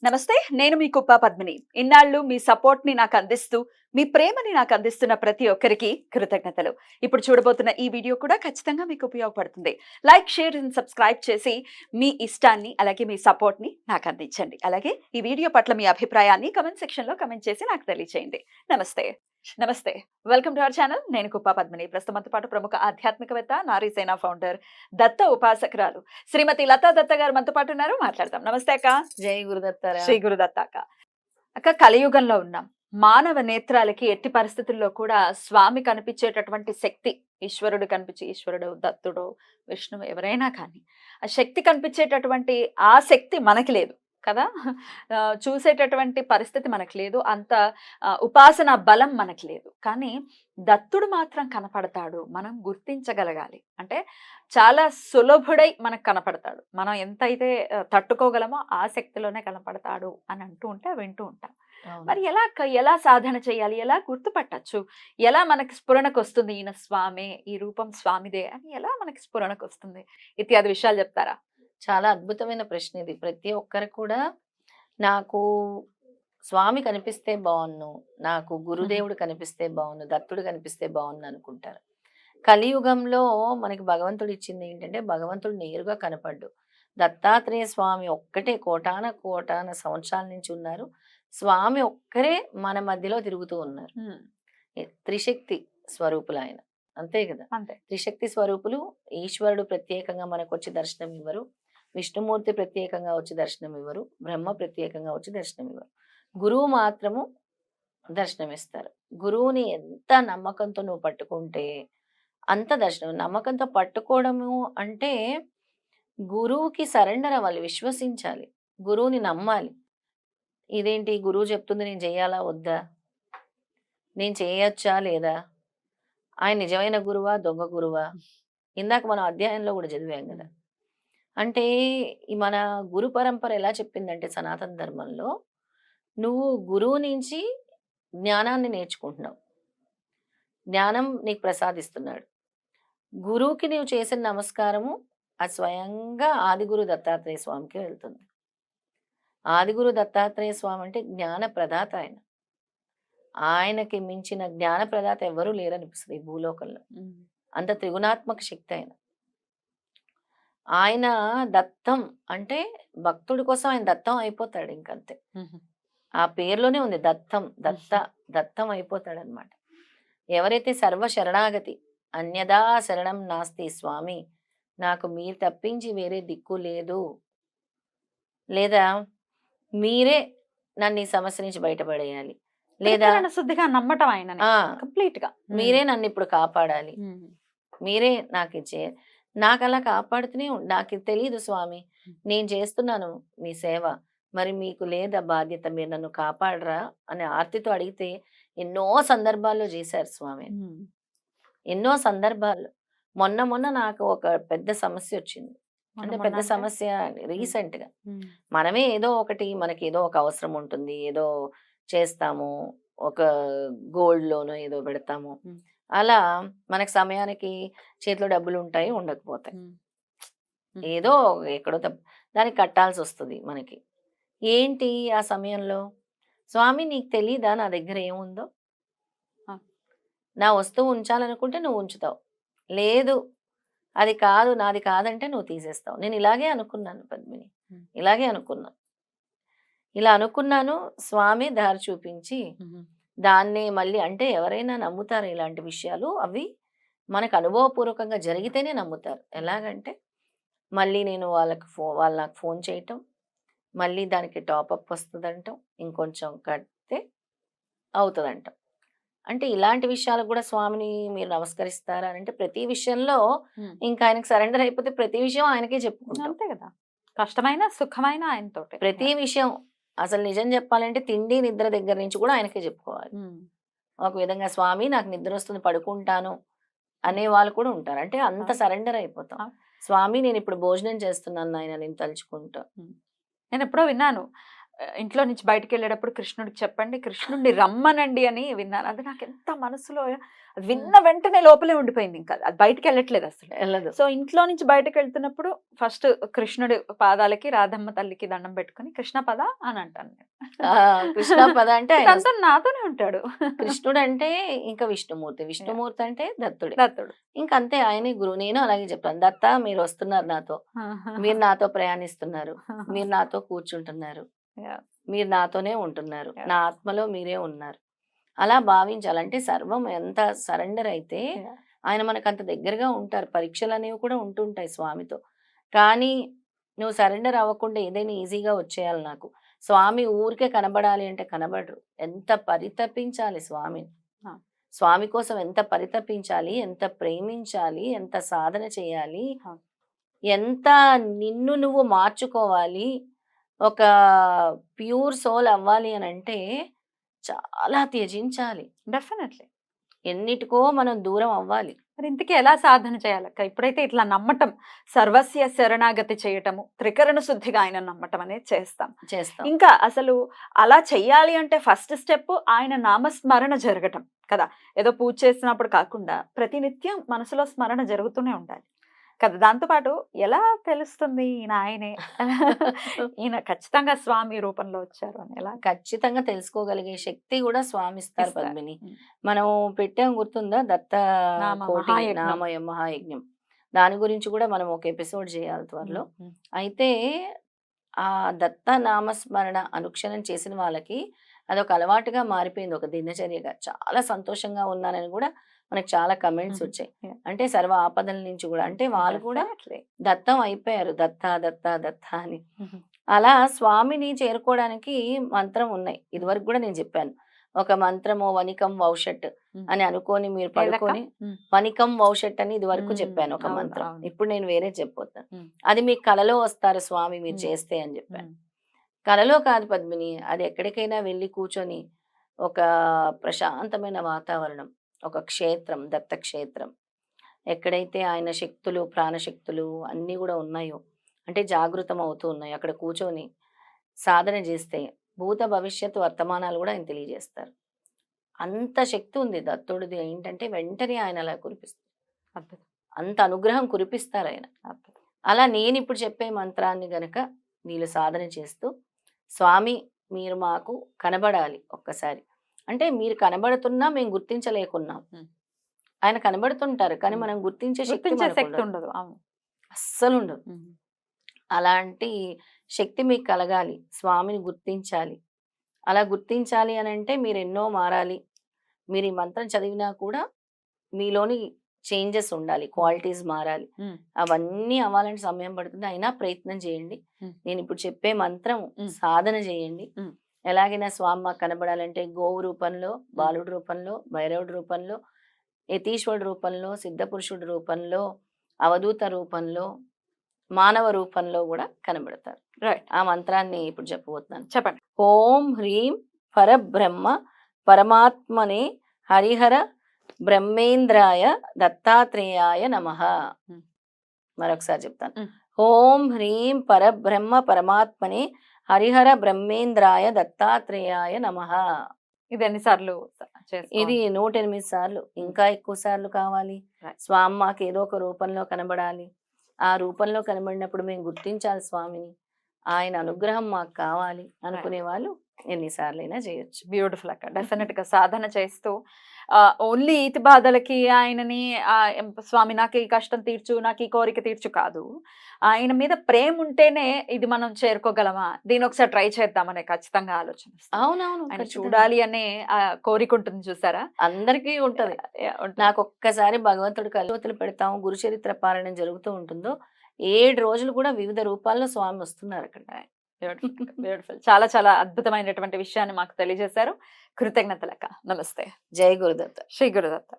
నమస్తే. నేను మీ కుప్ప పద్మిని. ఇన్నాళ్ళు మీ సపోర్ట్‌ని నాకందిస్తూ, మీ ప్రేమని నాకందిస్తున్న ప్రతి ఒక్కరికి కృతజ్ఞతలు. ఇప్పుడు చూడబోతున్న ఈ వీడియో కూడా ఖచ్చితంగా మీకు ఉపయోగపడుతుంది. లైక్, షేర్ అండ్ సబ్స్క్రైబ్ చేసి మీ ఇష్టాన్ని, అలాగే మీ సపోర్ట్‌ని నాకందించండి. అలాగే ఈ వీడియో పట్ల మీ అభిప్రాయాన్ని కామెంట్ సెక్షన్‌లో కామెంట్ చేసి నాకు తెలియచేయండి. నమస్తే. నమస్తే. Welcome to our channel. నేను కుప్ప పద్మిని. ప్రస్తుతం మనతో పాటు ప్రముఖ ఆధ్యాత్మికవేత్త, నారీసేన ఫౌండర్, దత్త ఉపాసకురాలు శ్రీమతి లతా దత్త గారు మనతో పాటు ఉన్నారు. మాట్లాడదాం. నమస్తే అక్క. జై గురుదత్తారా. శ్రీ గురుదత్త అక్క. అక్క, కలియుగంలో ఉన్నాం. మానవ నేత్రాలకి ఎట్టి పరిస్థితుల్లో కూడా స్వామి కనిపించేటటువంటి శక్తి, ఈశ్వరుడు కనిపించే ఈశ్వరుడు, దత్తుడు, విష్ణువు ఎవరైనా కానీ ఆ శక్తి కనిపించేటటువంటి ఆ శక్తి మనకి లేదు కదా. చూసేటటువంటి పరిస్థితి మనకు లేదు. అంత ఉపాసన బలం మనకి లేదు. కానీ దత్తుడు మాత్రం కనపడతాడు. మనం గుర్తించగలగాలి. అంటే చాలా సులభుడై మనకు కనపడతాడు. మనం ఎంతైతే తట్టుకోగలమో ఆ శక్తిలోనే కనపడతాడు అని అంటూ ఉంటే వింటూ ఉంటాం. మరి ఎలా సాధన చేయాలి? ఎలా గుర్తుపట్టచ్చు? ఎలా మనకి స్ఫురణకు వస్తుంది ఈయన స్వామే, ఈ రూపం స్వామిదే అని ఎలా మనకి స్ఫురణకు వస్తుంది? ఇత్యాది విషయాలు చెప్తారా? చాలా అద్భుతమైన ప్రశ్న ఇది. ప్రతి ఒక్కరు కూడా నాకు స్వామి కనిపిస్తే బాగున్ను, నాకు గురుదేవుడు కనిపిస్తే బాగున్ను, దత్తుడు కనిపిస్తే బాగున్ను అనుకుంటారు. కలియుగంలో మనకి భగవంతుడు ఇచ్చింది ఏంటంటే, భగవంతుడు నేరుగా కనపడ్డు. దత్తాత్రేయ స్వామి ఒక్కటే కోటాన కోటాన సంవత్సరాల నుంచి ఉన్నారు. స్వామి ఒక్కరే మన మధ్యలో తిరుగుతూ ఉన్నారు. త్రిశక్తి స్వరూపులు ఆయన, అంతే కదా. అంతే. త్రిశక్తి స్వరూపులు. ఈశ్వరుడు ప్రత్యేకంగా మనకు వచ్చి దర్శనం ఇవ్వరు, విష్ణుమూర్తి ప్రత్యేకంగా వచ్చి దర్శనం ఇవ్వరు, బ్రహ్మ ప్రత్యేకంగా వచ్చి దర్శనం ఇవ్వరు. గురువు మాత్రము దర్శనమిస్తారు. గురువుని ఎంత నమ్మకంతో నువ్వు పట్టుకుంటే అంత దర్శనం. నమ్మకంతో పట్టుకోవడము అంటే గురువుకి సరెండర్ అవ్వాలి, విశ్వసించాలి, గురువుని నమ్మాలి. ఇదేంటి గురువు చెప్తుంది నేను చేయాలా వద్దా, నేను చేయొచ్చా లేదా, ఆయన నిజమైన గురువా దొంగ గురువా? ఇందాక మనం అధ్యాయంలో కూడా చదివాం కదా. అంటే ఈ మన గురు పరంపర ఎలా చెప్పిందంటే, సనాతన ధర్మంలో నువ్వు గురువు నుంచి జ్ఞానాన్ని నేర్చుకుంటున్నావు, జ్ఞానం నీకు ప్రసాదిస్తున్నాడు. గురువుకి నీవు చేసిన నమస్కారము అది స్వయంగా ఆదిగురు దత్తాత్రేయ స్వామికి వెళ్తుంది. ఆదిగురు దత్తాత్రేయ స్వామి అంటే జ్ఞాన ప్రదాత. ఆయనకి మించిన జ్ఞాన ప్రదాత ఎవరూ లేరనిపిస్తుంది ఈ భూలోకంలో. అంత త్రిగుణాత్మక శక్తి ఆయన. ఆయన దత్తం అంటే భక్తుడి కోసం ఆయన దత్తం అయిపోతాడు, ఇంకంతే. ఆ పేరులోనే ఉంది దత్తం. దత్తం అయిపోతాడు అనమాట. ఎవరైతే సర్వ శరణాగతి, అన్యదా శరణం నాస్తి స్వామి, నాకు మీరు తప్పించి వేరే దిక్కు లేదు, లేదా మీరే నన్ను ఈ సమస్య నుంచి బయటపడేయాలి, లేదా శుద్ధిగా నమ్మటం ఆయన కంప్లీట్ గా మీరే నన్ను ఇప్పుడు కాపాడాలి, మీరే నాకు ఇచ్చే, నాకు అలా కాపాడుతూనే నాకు తెలియదు స్వామి, నేను చేస్తున్నాను మీ సేవ, మరి మీకు లేదా బాధ్యత, మీరు నన్ను కాపాడరా అని ఆర్తితో అడిగితే ఎన్నో సందర్భాల్లో చేశారు స్వామి. ఎన్నో సందర్భాల్లో. మొన్న నాకు ఒక పెద్ద సమస్య వచ్చింది. అంటే పెద్ద సమస్య రీసెంట్ గా. మనమే ఏదో ఒకటి, మనకి ఏదో ఒక అవసరం ఉంటుంది, ఏదో చేస్తాము, ఒక గోల్డ్ లోన్ ఏదో పెడతాము, అలా మనకు సమయానికి చేతిలో డబ్బులు ఉంటాయి, ఉండకపోతాయి, ఏదో ఎక్కడో దానికి కట్టాల్సి వస్తుంది మనకి. ఏంటి ఆ సమయంలో, స్వామి నీకు తెలీదా నా దగ్గర ఏముందో, నా వస్తువు ఉంచాలనుకుంటే నువ్వు ఉంచుతావు, లేదు అది కాదు నాది కాదంటే నువ్వు తీసేస్తావు. నేను ఇలాగే అనుకున్నాను పద్మిని, ఇలాగే అనుకున్నాను, ఇలా అనుకున్నాను. స్వామి దారి చూపించి దాన్నే మళ్ళీ, అంటే ఎవరైనా నమ్ముతారు ఇలాంటి విషయాలు, అవి మనకు అనుభవపూర్వకంగా జరిగితేనే నమ్ముతారు. ఎలాగంటే మళ్ళీ నేను వాళ్ళు నాకు ఫోన్ చేయటం, మళ్ళీ దానికి టాపప్ వస్తుందంటాం, ఇంకొంచెం కడితే అవుతుందంటాం. అంటే ఇలాంటి విషయాలకు కూడా స్వామిని మీరు నమస్కరిస్తారా అంటే, ప్రతి విషయంలో ఇంకా ఆయనకు సరెండర్ అయిపోతే ప్రతి విషయం ఆయనకే చెప్పుకుంటాం. అంతే కదా. కష్టమైన సుఖమైన ఆయనతో ప్రతి విషయం. అసలు నిజం చెప్పాలంటే తిండి నిద్ర దగ్గర నుంచి కూడా ఆయనకే చెప్పుకోవాలి. ఒక విధంగా స్వామి నాకు నిద్ర వస్తుంది పడుకుంటాను అనే వాళ్ళు కూడా ఉంటారు. అంటే అంత సరెండర్ అయిపోతాం. స్వామి నేను ఇప్పుడు భోజనం చేస్తున్నాను నాయన, నేను తలుచుకుంటా. నేను ఎప్పుడో విన్నాను, ఇంట్లో నుంచి బయటికి వెళ్ళేటప్పుడు కృష్ణుడికి చెప్పండి, కృష్ణుడిని రమ్మనండి అని విన్నాను. అది నాకు ఎంత మనసులో అది విన్న వెంటనే లోపలే ఉండిపోయింది. ఇంకా అది బయటికి వెళ్ళట్లేదు అసలు. వెళ్ళదు. సో ఇంట్లో నుంచి బయటకు వెళ్తున్నప్పుడు ఫస్ట్ కృష్ణుడి పాదాలకి రాధమ్మ తల్లికి దండం పెట్టుకుని కృష్ణ పద అని అంటాను నేను. కృష్ణ పద అంటే ఆయన ఇదంతా నాతోనే ఉంటాడు. కృష్ణుడు అంటే ఇంకా విష్ణుమూర్తి, విష్ణుమూర్తి అంటే దత్తుడే. దత్తుడు. ఇంకా అంతే, ఆయనే గురువు. నేను అలాగే చెప్తాను, దత్త మీరు వస్తున్నారు నాతో, మీరు నాతో ప్రయాణిస్తున్నారు, మీరు నాతో కూర్చుంటున్నారు, Yeah. మీరు నాతోనే ఉంటున్నారు, Yeah. నా ఆత్మలో మీరే ఉన్నారు. అలా భావించాలంటే సర్వం ఎంత సరెండర్ అయితే Yeah. ఆయన మనకు అంత దగ్గరగా ఉంటారు. పరీక్షలు అనేవి కూడా ఉంటుంటాయి స్వామితో. కానీ నువ్వు సరెండర్ అవ్వకుండా ఏదైనా ఈజీగా వచ్చేయాలి నాకు. స్వామి ఊరికే కనబడాలి అంటే కనబడరు. ఎంత పరితపించాలి స్వామిని. Ah. స్వామి కోసం ఎంత పరితపించాలి, ఎంత ప్రేమించాలి, ఎంత సాధన చేయాలి, Ah. ఎంత నిన్ను నువ్వు మార్చుకోవాలి, ఒక ప్యూర్ సోల్ అవ్వాలి అని అంటే చాలా త్యజించాలి. డెఫినెట్లీ. ఎన్నిటికో మనం దూరం అవ్వాలి. మరి ఇంతకీ ఎలా సాధన చేయాలక్క? ఇప్పుడైతే ఇట్లా నమ్మటం, సర్వస్య శరణాగతి చేయటము, త్రికరణ శుద్ధిగా ఆయన నమ్మటం అనేది చేస్తాం. ఇంకా అసలు అలా చెయ్యాలి అంటే ఫస్ట్ స్టెప్ ఆయన నామస్మరణ జరగటం కదా. ఏదో పూజ చేసినప్పుడు కాకుండా ప్రతినిత్యం మనసులో స్మరణ జరుగుతూనే ఉండాలి కదా. దాంతోపాటు ఎలా తెలుస్తుంది ఈయన ఆయనే, ఈయన ఖచ్చితంగా స్వామి రూపంలో వచ్చారు అని ఎలా? ఖచ్చితంగా తెలుసుకోగలిగే శక్తి కూడా స్వామి ఇస్తారు ఇస్తారు. పద్మిని. మనం పెట్టాం గుర్తుందా, దత్త నామ కోటి మహాయజ్ఞం. నామయ మహాయజ్ఞం. దాని గురించి కూడా మనం ఒక ఎపిసోడ్ చేయాలి త్వరలో. అయితే ఆ దత్త నామస్మరణ అనుక్షణం చేసిన వాళ్ళకి అదొక అలవాటుగా మారిపోయింది, ఒక దినచర్యగా. చాలా సంతోషంగా ఉన్నానని కూడా మనకు చాలా కమెంట్స్ వచ్చాయి. Yeah. అంటే సర్వ ఆపదల నుంచి కూడా, అంటే వాళ్ళు కూడా Definitely. దత్తం అయిపోయారు, దత్త దత్త దత్త అని. Mhm. అలా స్వామిని చేరుకోవడానికి మంత్రం ఉన్నాయి. ఇదివరకు కూడా నేను చెప్పాను, ఒక మంత్రము వనికం వౌషట్ అని అనుకొని మీరు పడుకొని, వనికం వౌషట్ అని ఇది వరకు చెప్పాను ఒక అవును, మంత్రం. అవును. ఇప్పుడు నేను వేరే చెప్పొద్దాను. Mm. అది మీకు కలలో వస్తారు స్వామి మీరు Mm. చేస్తే అని చెప్పాను. కలలో కాదు పద్మిని, అది ఎక్కడికైనా వెళ్ళి కూర్చొని ఒక ప్రశాంతమైన వాతావరణం, ఒక క్షేత్రం, దత్తక్షేత్రం, ఎక్కడైతే ఆయన శక్తులు, ప్రాణశక్తులు అన్నీ కూడా ఉన్నాయో, అంటే జాగృతం అవుతూ ఉన్నాయో, అక్కడ కూర్చొని సాధన చేస్తే భూత భవిష్యత్తు వర్తమానాలు కూడా ఆయన తెలియజేస్తారు. అంత శక్తి ఉంది దత్తుడిది. ఏంటంటే వెంటనే ఆయన అలా కురిపిస్తారు, అద్భుతం. అంత అనుగ్రహం కురిపిస్తారు ఆయన. అద్భుతం. అలా నేను ఇప్పుడు చెప్పే మంత్రాన్ని గనక వీళ్ళు సాధన చేస్తూ, స్వామి మీరు మాకు కనబడాలి ఒక్కసారి, అంటే మీరు కనబడుతున్నా మేము గుర్తించలేకున్నాం. ఆయన కనబడుతుంటారు కానీ మనం గుర్తించే శక్తి గుర్తించే మనకు శక్తి ఉండదు. ఉండదు. అవును. అస్సలు ఉండదు. అలాంటి శక్తి మీకు కలగాలి, స్వామిని గుర్తించాలి. అలా గుర్తించాలి అని అంటే మీరు ఎన్నో మారాలి. మీరు ఈ మంత్రం చదివినా కూడా మీలోని చేంజెస్ ఉండాలి, క్వాలిటీస్ మారాలి. అవన్నీ అవ్వాలంటే సమయం పడుతుంది, అయినా ప్రయత్నం చేయండి. నేను ఇప్పుడు చెప్పే మంత్రం సాధన చేయండి. ఎలాగైనా స్వామి మాకు కనబడాలంటే గోవు రూపంలో, బాలుడి రూపంలో, భైరవుడి రూపంలో, యతీశ్వరుడు రూపంలో, సిద్ధపురుషుడి రూపంలో, అవధూత రూపంలో, మానవ రూపంలో కూడా కనబడతారు. రైట్. ఆ మంత్రాన్ని ఇప్పుడు చెప్పబోతున్నాను. చెప్పండి. ఓం హ్రీం పరబ్రహ్మ పరమాత్మనే హరిహర బ్రహ్మేంద్రాయ దత్తాత్రేయాయ నమః. మరొకసారి చెప్తాను. ఓం హ్రీం పరబ్రహ్మ పరమాత్మనే హరిహర బ్రహ్మేంద్రాయ దత్తాత్రేయాయ నమః. ఇది ఎన్నిసార్లు ఇది 108 సార్లు, ఇంకా ఎక్కువ సార్లు కావాలి. స్వామి మాకు ఏదో ఒక రూపంలో కనబడాలి. ఆ రూపంలో కనబడినప్పుడు మేము గుర్తించాలి స్వామిని, ఆయన అనుగ్రహం మాకు కావాలి అనుకునే వాళ్ళు ఎన్నిసార్లైనా చేయొచ్చు. బ్యూటిఫుల్ అక్క. డెఫినెట్ గా సాధన చేస్తూ ఓన్లీ ఈతి బాధలకి ఆయనని స్వామి నాకు ఈ కష్టం తీర్చు, నాకు ఈ కోరిక తీర్చు కాదు, ఆయన మీద ప్రేమ ఉంటేనే ఇది మనం చేరుకోగలమా, దీని ఒకసారి ట్రై చేద్దామనే ఖచ్చితంగా ఆలోచన. అవునవును, ఆయన చూడాలి అనే కోరిక ఉంటుంది చూసారా, అందరికీ ఉంటది. నాకు ఒక్కసారి భగవంతుడు కల్వతులు పెడతాము, గురు చరిత్ర పారాయణం జరుగుతూ ఉంటుందో 7 రోజులు కూడా వివిధ రూపాల్లో స్వామి వస్తున్నారు అక్కడ. బ్యూటిఫుల్. చాలా చాలా అద్భుతమైనటువంటి విషయాన్ని మాకు తెలియజేశారు. కృతజ్ఞతలక్క. నమస్తే. జై గురుదత్త. శ్రీ గురుదత్త.